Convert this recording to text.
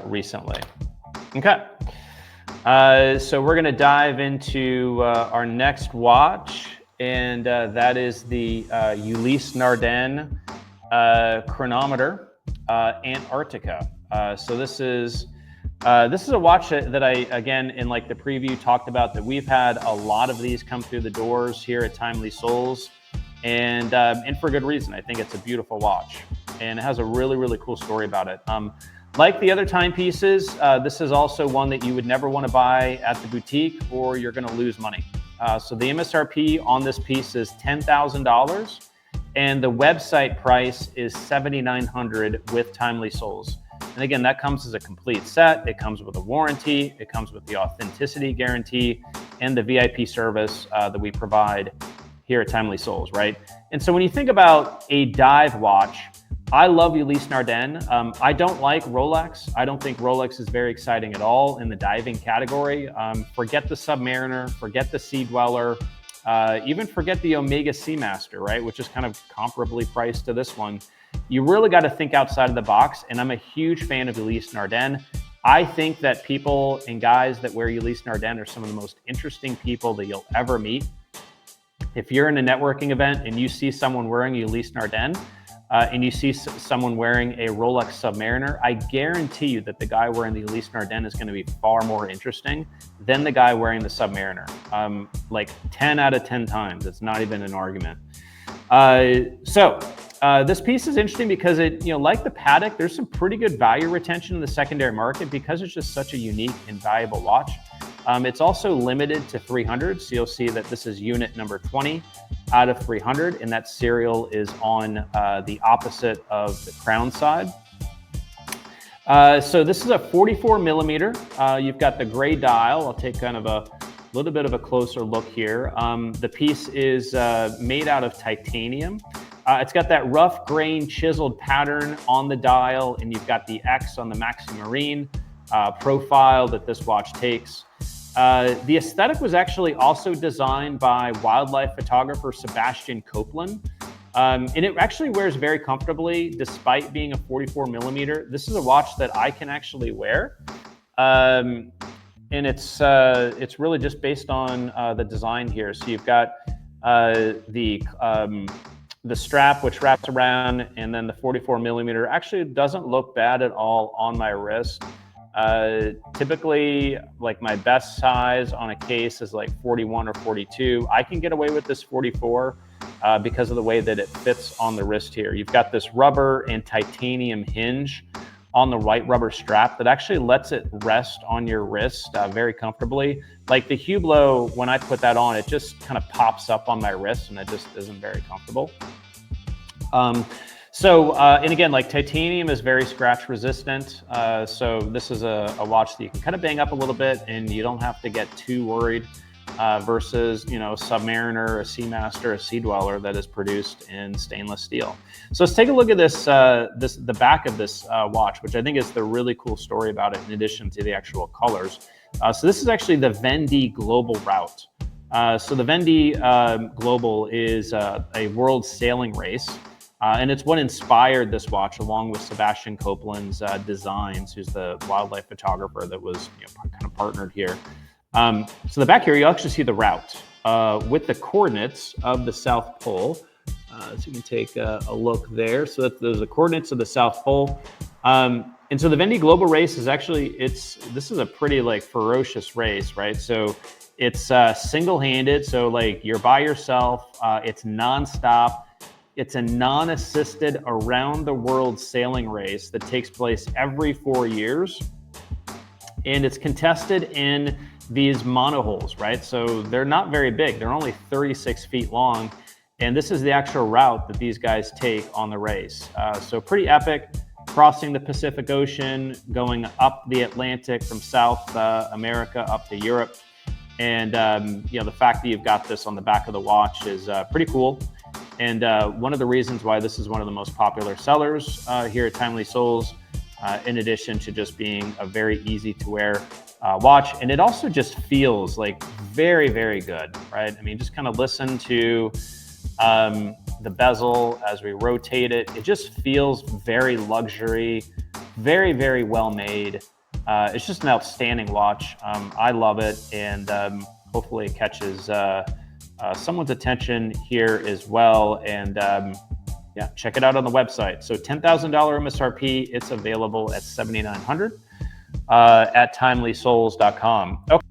recently. Okay. So we're going to dive into our next watch, and that is the Ulysse Nardin chronometer Antarctica. So this is a watch that I, again, in like the preview, talked about that we've had a lot of these come through the doors here at Timely Souls, and for good reason. I think it's a beautiful watch, and it has a really, really cool story about it. Like the other timepieces, this is also one that you would never want to buy at the boutique, or you're going to lose money. So the MSRP on this piece is $10,000, and the website price is $7,900 with Timely Souls. And again, that comes as a complete set. It comes with a warranty. It comes with the authenticity guarantee and the VIP service that we provide here at Timely Souls, right? And so when you think about a dive watch, I love Ulysse Nardin. I don't like Rolex. I don't think Rolex is very exciting at all in the diving category. Forget the Submariner, forget the Sea Dweller, even forget the Omega Seamaster, right? Which is kind of comparably priced to this one. You really got to think outside of the box, and I'm a huge fan of Ulysse Nardin. I think that people and guys that wear Ulysse Nardin are some of the most interesting people that you'll ever meet. If you're in a networking event and you see someone wearing Ulysse Nardin, and you see someone wearing a Rolex Submariner, I guarantee you that the guy wearing the Ulysse Nardin is going to be far more interesting than the guy wearing the Submariner. Like 10 out of 10 times. It's not even an argument. This piece is interesting because it, like the Paddock, there's some pretty good value retention in the secondary market because it's just such a unique and valuable watch. It's also limited to 300, so you'll see that this is unit number 20 out of 300, and that serial is on the opposite of the crown side. So this is a 44 millimeter. You've got the gray dial. I'll take kind of a little bit of a closer look here. The piece is made out of titanium. It's got that rough grain chiseled pattern on the dial, and you've got the X on the Maxi Marine profile that this watch takes. The aesthetic was actually also designed by wildlife photographer Sebastian Copeland. And it actually wears very comfortably despite being a 44 millimeter. This is a watch that I can actually wear. And it's really just based on the design here. So you've got the strap, which wraps around, and then the 44 millimeter actually doesn't look bad at all on my wrist. Typically, like my best size on a case is like 41 or 42. I can get away with this 44 because of the way that it fits on the wrist here. You've got this rubber and titanium hinge on the white rubber strap that actually lets it rest on your wrist very comfortably. Like the Hublot, when I put that on, it just kind of pops up on my wrist and it just isn't very comfortable. And again, like titanium is very scratch resistant. So this is a watch that you can kind of bang up a little bit and you don't have to get too worried versus, a Submariner, a Seamaster, a Sea Dweller that is produced in stainless steel. So let's take a look at the back of this watch, which I think is the really cool story about it in addition to the actual colors. So this is actually the Vendée Global route. So the Vendée Global is a world sailing race. And it's what inspired this watch, along with Sebastian Copeland's designs, who's the wildlife photographer that was kind of partnered here. So the back here, you actually see the route with the coordinates of the South Pole. So you can take a look there. So those are the coordinates of the South Pole. And so the Vendée Global race is actually, this is a pretty like ferocious race, right? So it's single-handed. So like you're by yourself. It's nonstop. It's a non-assisted around-the-world sailing race that takes place every 4 years. And it's contested in these monohulls, right? So they're not very big. They're only 36 feet long. And this is the actual route that these guys take on the race. So pretty epic, crossing the Pacific Ocean, going up the Atlantic from South America up to Europe. And the fact that you've got this on the back of the watch is pretty cool. And one of the reasons why this is one of the most popular sellers here at Timely Souls, in addition to just being a very easy to wear watch. And it also just feels like very, very good, right? I mean, just kind of listen to the bezel as we rotate it. It just feels very luxury, Very, very well made. It's just an outstanding watch. I love it, and hopefully it catches someone's attention here as well. And yeah, check it out on the website. So $10,000 MSRP. It's available at $7,900 at timelysouls.com. Okay.